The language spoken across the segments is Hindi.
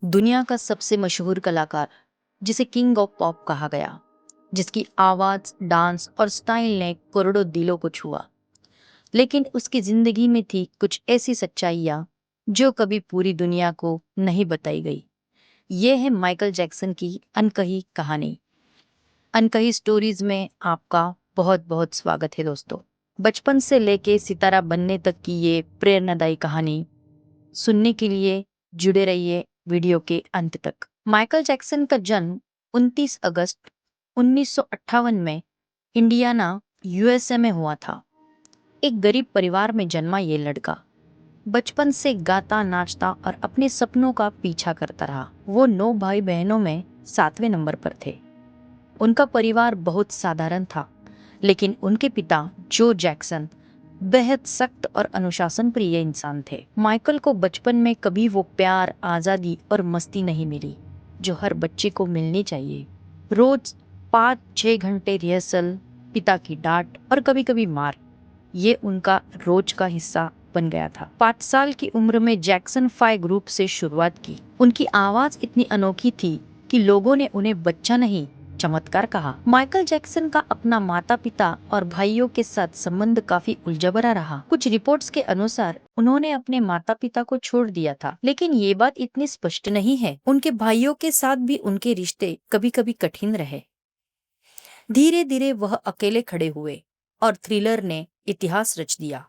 दुनिया का सबसे मशहूर कलाकार, जिसे किंग ऑफ पॉप कहा गया, जिसकी आवाज, डांस और स्टाइल ने करोड़ों दिलों को छुआ। लेकिन उसकी जिंदगी में थी कुछ ऐसी सच्चाइयां जो कभी पूरी दुनिया को नहीं बताई गई। ये है माइकल जैक्सन की अनकही कहानी। अनकही स्टोरीज में आपका बहुत बहुत स्वागत है दोस्तों। बचपन से लेके सितारा बनने तक की ये प्रेरणादायी कहानी सुनने के लिए जुड़े रहिए वीडियो के अंत तक। माइकल जैक्सन का जन्म 29 अगस्त 1958 में इंडियाना, यूएसए में हुआ था। एक गरीब परिवार में जन्मा ये लड़का बचपन से गाता, नाचता और अपने सपनों का पीछा करता रहा। वो 9 भाई बहनों में 7वें नंबर पर थे। उनका परिवार बहुत साधारण था, लेकिन उनके पिता जो जैक्सन बेहद सख्त और अनुशासन प्रिय इंसान थे। माइकल को बचपन में कभी वो प्यार, आजादी और मस्ती नहीं मिली जो हर बच्चे को मिलनी चाहिए। रोज 5-6 घंटे रिहर्सल, पिता की डांट और कभी कभी मार, ये उनका रोज का हिस्सा बन गया था। 5 साल की उम्र में जैक्सन 5 ग्रुप से शुरुआत की। उनकी आवाज इतनी अनोखी थी कि लोगों ने उन्हें बच्चा नहीं, चमत्कार कहा। माइकल जैक्सन का अपना माता पिता और भाइयों के साथ संबंध काफी उलझा भरा रहा। कुछ रिपोर्ट्स के अनुसार उन्होंने अपने माता पिता को छोड़ दिया था, लेकिन ये बात इतनी स्पष्ट नहीं है। उनके भाइयों के साथ भी उनके रिश्ते कभी कभी कठिन रहे। धीरे धीरे वह अकेले खड़े हुए और थ्रिलर ने इतिहास रच दिया।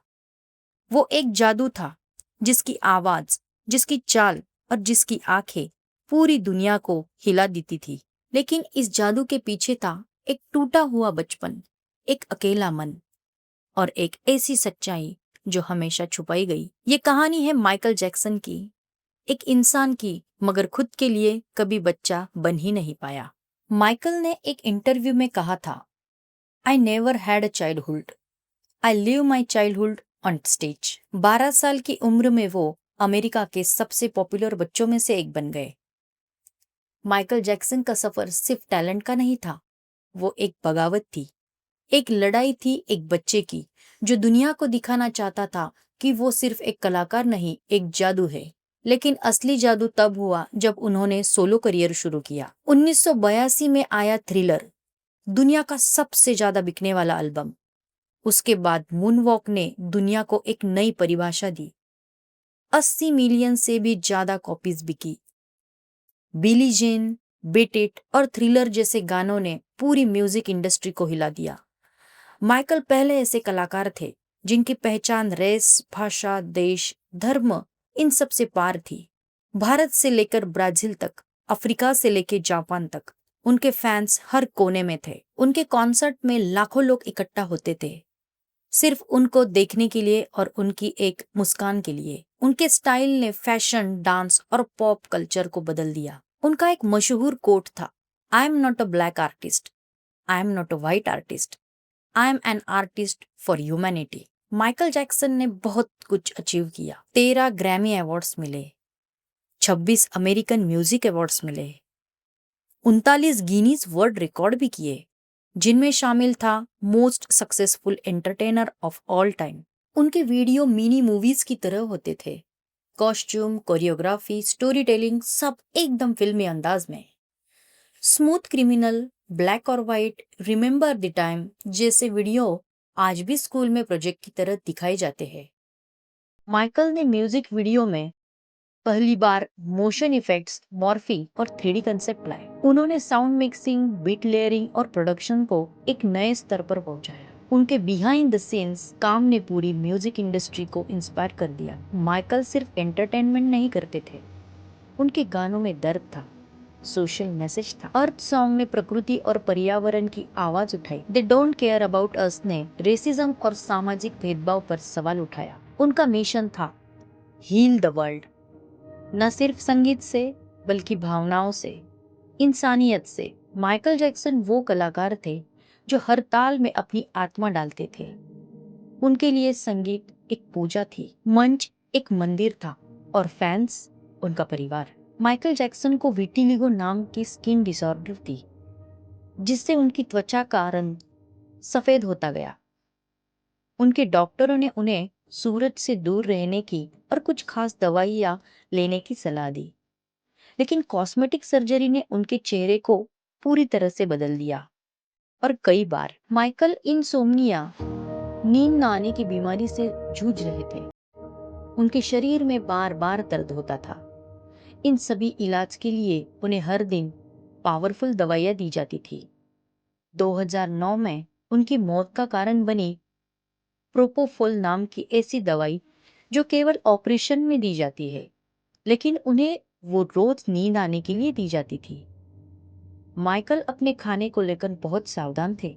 वो एक जादू था जिसकी आवाज, जिसकी चाल और जिसकी आंखें पूरी दुनिया को हिला देती थी। लेकिन इस जादू के पीछे था एक टूटा हुआ बचपन, एक अकेला मन और एक ऐसी सच्चाई जो हमेशा छुपाई गई। ये कहानी है माइकल जैक्सन की, एक इंसान की, मगर खुद के लिए कभी बच्चा बन ही नहीं पाया। माइकल ने एक इंटरव्यू में कहा था, I never had a childhood, I live my childhood on stage. 12 साल की उम्र में वो अमेरिका के सबसे पॉपुलर बच्चों में से एक बन गए। माइकल जैक्सन का सफर सिर्फ टैलेंट का नहीं था, वो एक बगावत थी, एक लड़ाई थी एक बच्चे की जो दुनिया को दिखाना चाहता था कि वो सिर्फ एक कलाकार नहीं, एक जादू है। लेकिन असली जादू तब हुआ जब उन्होंने सोलो करियर शुरू किया। 1982 में आया थ्रिलर, दुनिया का सबसे ज्यादा बिकने वाला एल्बम। उसके बाद मूनवॉक ने दुनिया को एक नई परिभाषा दी। 80 मिलियन से भी ज्यादा कॉपीज बिकी। बिली जेन, बीट इट और थ्रिलर जैसे गानों ने पूरी म्यूजिक इंडस्ट्री को हिला दिया। माइकल पहले ऐसे कलाकार थे जिनकी पहचान रेस, भाषा, देश, धर्म इन सब से पार थी। भारत से लेकर ब्राजील तक, अफ्रीका से लेकर जापान तक उनके फैंस हर कोने में थे। उनके कॉन्सर्ट में लाखों लोग इकट्ठा होते थे, सिर्फ उनको देखने के लिए और उनकी एक मुस्कान के लिए। उनके स्टाइल ने फैशन, डांस और पॉप कल्चर को बदल दिया। उनका एक मशहूर कोट था, I am not a black artist, I am not a white artist, I am an artist for humanity. Michael Jackson ने बहुत कुछ अचीव किया। 13 ग्रैमी अवार्ड्स मिले, 26 अमेरिकन म्यूजिक अवार्ड्स मिले, 39 गिनीज वर्ल्ड रिकॉर्ड भी किए, जिनमें शामिल था most successful entertainer of all time. उनके वीडियो मिनी मूवीज की तरह होते थे। कॉस्ट्यूम, कोरियोग्राफी, स्टोरी टेलिंग सब एकदम फिल्मी अंदाज में। स्मूथ क्रिमिनल, ब्लैक और व्हाइट, रिमेंबर द टाइम जैसे वीडियो आज भी स्कूल में प्रोजेक्ट की तरह दिखाए जाते हैं। माइकल ने म्यूजिक वीडियो में पहली बार मोशन इफेक्ट्स, मॉर्फी और 3D कंसेप्ट लाए। उन्होंने साउंड मिक्सिंग, बीट लेयरिंग और प्रोडक्शन को एक नए स्तर पर पहुंचाया। उनके बिहाइंड द सीन्स काम ने पूरी म्यूजिक इंडस्ट्री को इंस्पायर कर दिया। माइकल सिर्फ एंटरटेनमेंट नहीं करते थे, उनके गानों में दर्द था, सोशल मैसेज था। अर्थ सॉन्ग ने प्रकृति और पर्यावरण की आवाज उठाई। They don't care about us ने रेसिज्म और सामाजिक भेदभाव पर सवाल उठाया। उनका मिशन था हील द वर्ल्ड, न सिर्फ संगीत से बल्कि भावनाओं से, इंसानियत से। माइकल जैक्सन वो कलाकार थे जो हर ताल में अपनी आत्मा डालते थे। उनके लिए संगीत एक पूजा थी, मंच एक मंदिर था और फैंस उनका परिवार। माइकल जैक्सन को विटिलिगो नाम की स्किन डिसऑर्डर थी, जिससे उनकी त्वचा का रंग सफेद होता गया। उनके डॉक्टरों ने उन्हें सूरज से दूर रहने की और कुछ खास दवाइयां लेने की सलाह दी, लेकिन कॉस्मेटिक सर्जरी ने उनके चेहरे को पूरी तरह से बदल दिया। और कई बार माइकल इंसोम्निया, नींद न आने की बीमारी से जूझ रहे थे। उनके शरीर में बार बार दर्द होता था। इन सभी इलाज के लिए उन्हें हर दिन पावरफुल दवाइयां दी जाती थी। 2009 में उनकी मौत का कारण बनी प्रोपोफोल नाम की ऐसी दवाई जो केवल ऑपरेशन में दी जाती है, लेकिन उन्हें वो रोज नींद आने के लिए दी जाती थी। माइकल अपने खाने को लेकर बहुत सावधान थे।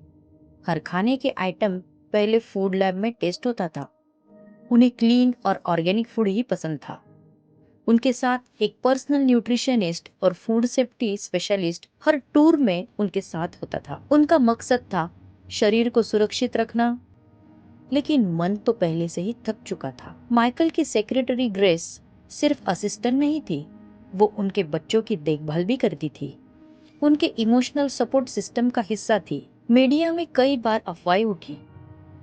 हर खाने के आइटम पहले फूड लैब में टेस्ट होता था। उन्हें क्लीन और ऑर्गेनिक फूड ही पसंद था। उनके साथ एक पर्सनल न्यूट्रिशनिस्ट और फूड सेफ्टी स्पेशलिस्ट हर टूर में उनके साथ होता था। उनका मकसद था शरीर को सुरक्षित रखना, लेकिन मन तो पहले से ही थक चुका था। माइकल की सेक्रेटरी ग्रेस सिर्फ असिस्टेंट नहीं थी, वो उनके बच्चों की देखभाल भी करती थी। उनके इमोशनल सपोर्ट सिस्टम का हिस्सा थी। मीडिया में कई बार अफवाहें उठी,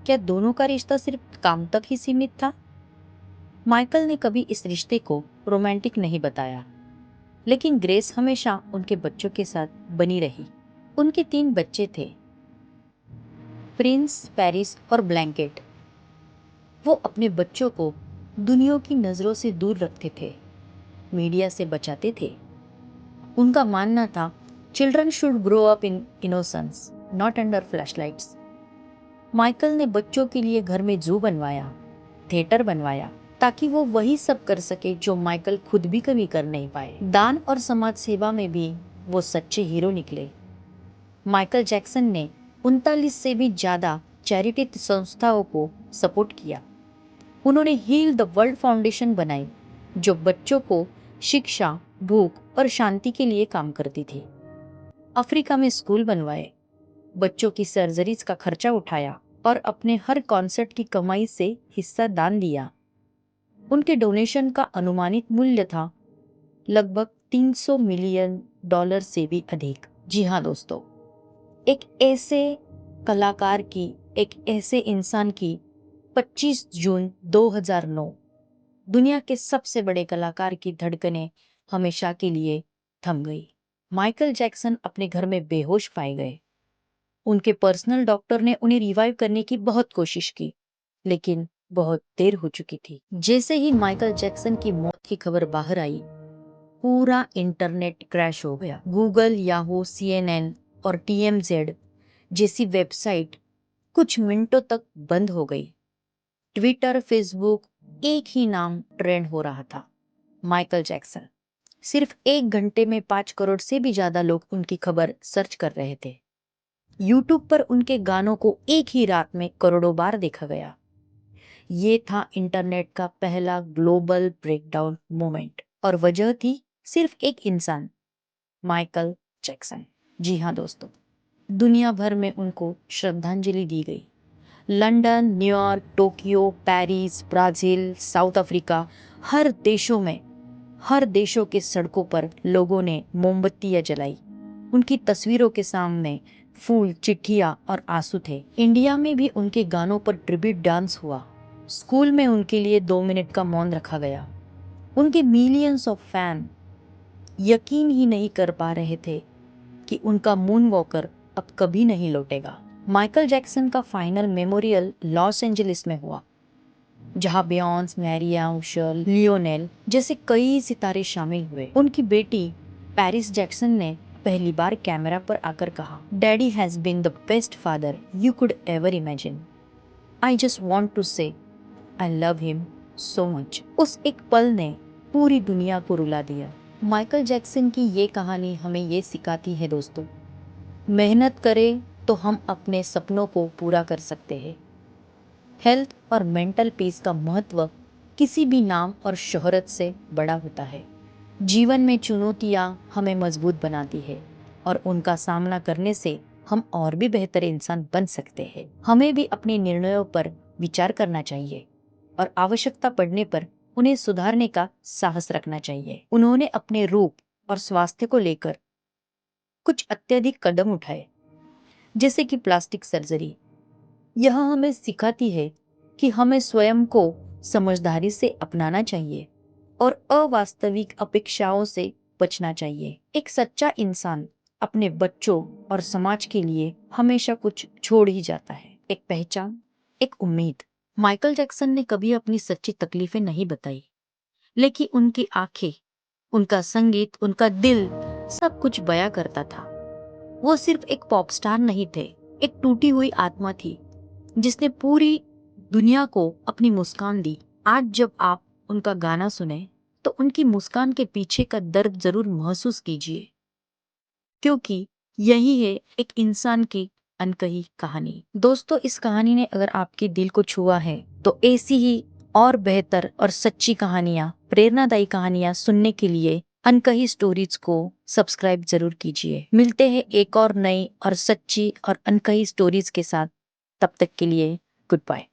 क्या दोनों का रिश्ता सिर्फ काम तक ही सीमित था? माइकल ने कभी इस रिश्ते को रोमांटिक नहीं बताया, लेकिन ग्रेस हमेशा उनके बच्चों के साथ बनी रही। उनके 3 बच्चे थे, प्रिंस, पेरिस और ब्लैंकेट। वो अपने बच्चों को दुनिया की नजरों से दूर रखते थे, मीडिया से बचाते थे। उनका मानना था children should grow up in innocence, not under flashlights. Michael ने बच्चों के लिए घर में जू बनवाया, थिएटर बनवाया, ताकि वो वही सब कर सके जो माइकल खुद भी कभी कर नहीं पाए। दान और समाज सेवा में भी वो सच्चे हीरो निकले। माइकल जैक्सन ने 39 से भी ज्यादा चैरिटी संस्थाओं को सपोर्ट किया। उन्होंने हील द वर्ल्ड फाउंडेशन बनाई, जो बच्चों को शिक्षा, भूख और शांति के लिए काम करती थी। अफ्रीका में स्कूल बनवाए, बच्चों की सर्जरीज का खर्चा उठाया और अपने हर कॉन्सर्ट की कमाई से हिस्सा दान दिया। उनके डोनेशन का अनुमानित मूल्य था लगभग $300 मिलियन से भी अधिक। जी हाँ दोस्तों, एक ऐसे कलाकार की, एक ऐसे इंसान की 25 जून 2009 दुनिया के सबसे बड़े कलाकार की धड़कनें हमेशा के लिए थम गई। माइकल जैक्सन अपने घर में बेहोश पाए गए। उनके पर्सनल डॉक्टर ने उन्हें रिवाइव करने की बहुत कोशिश की, लेकिन बहुत देर हो चुकी थी। जैसे ही माइकल जैक्सन की मौत की खबर बाहर आई, पूरा इंटरनेट क्रैश हो गया। गूगल, याहू, CNN और TMZ जैसी वेबसाइट कुछ मिनटों तक बंद हो गई। ट्विटर, फेसबुक, एक ही नाम ट्रेंड हो रहा था, माइकल जैक्सन। सिर्फ 1 घंटे में 5 करोड़ से भी ज्यादा लोग उनकी खबर सर्च कर रहे थे। यूट्यूब पर उनके गानों को एक ही रात में करोड़ों बार देखा गया। ये था इंटरनेट का पहला ग्लोबल ब्रेकडाउन मोमेंट, और वजह थी सिर्फ एक इंसान, माइकल जैक्सन। जी हाँ दोस्तों, दुनिया भर में उनको श्रद्धांजलि दी गई। London, New York, Tokyo, Paris, Brazil, South Africa, हर देशों के सड़कों पर लोगों ने मोमबत्तियां जलाई। उनकी तस्वीरों के सामने फूल, चिट्ठियां और आंसू थे। इंडिया में भी उनके गानों पर ट्रिब्यूट डांस हुआ। स्कूल में उनके लिए 2 मिनट का मौन रखा गया। उनके मिलियंस ऑफ फैन यकीन ही नहीं कर पा रहे थे कि उनका मून वॉकर अब कभी नहीं लौटेगा। माइकल जैक्सन का फाइनल मेमोरियल लॉस एंजलिस में हुआ, जहां बियॉन्स, मैरिया, उशल, लियोनेल जैसे कई सितारे शामिल हुए। उनकी बेटी पेरिस जैक्सन ने पहली बार कैमरा पर आकर कहा, daddy has been the best father you could ever imagine. I just want to say I love him so much. उस एक पल ने पूरी दुनिया को रुला दिया। माइकल जैक्सन की ये कहानी हमें ये सिखाती है दोस्तों, मेहनत करें तो हम अपने सपनों को पूरा कर सकते हैं। हेल्थ और मेंटल पीस का महत्व किसी भी नाम और शोहरत से बड़ा होता है। जीवन में चुनौतियां हमें मजबूत बनाती है, और उनका सामना करने से हम और भी बेहतर इंसान बन सकते हैं। हमें भी अपने निर्णयों पर विचार करना चाहिए और आवश्यकता पड़ने पर उन्हें सुधारने का साहस रखना चाहिए। उन्होंने अपने रूप और स्वास्थ्य को लेकर कुछ अत्यधिक कदम उठाए, जैसे कि प्लास्टिक सर्जरी। यह हमें सिखाती है कि हमें स्वयं को समझदारी से अपनाना चाहिए और अवास्तविक अपेक्षाओं से बचना चाहिए। एक सच्चा इंसान अपने बच्चों और समाज के लिए हमेशा कुछ छोड़ ही जाता है, एक पहचान, एक उम्मीद। माइकल जैक्सन ने कभी अपनी सच्ची तकलीफें नहीं बताई, लेकिन उनकी आंखें, उनका संगीत, उनका दिल सब कुछ बयां करता था। वो सिर्फ एक पॉप स्टार नहीं थे, एक टूटी हुई आत्मा थी जिसने पूरी दुनिया को अपनी मुस्कान दी। आज जब आप उनका गाना सुने तो उनकी मुस्कान के पीछे का दर्द जरूर महसूस कीजिए, क्योंकि यही है एक इंसान की अनकही कहानी। दोस्तों, इस कहानी ने अगर आपके दिल को छुआ है तो ऐसी ही और बेहतर और सच्ची कहानियां, प्रेरणादायी कहानियां सुनने के लिए अनकही स्टोरीज को सब्सक्राइब जरूर कीजिए। मिलते हैं एक और नई और सच्ची और अनकही स्टोरीज के साथ। तब तक के लिए गुड बाय।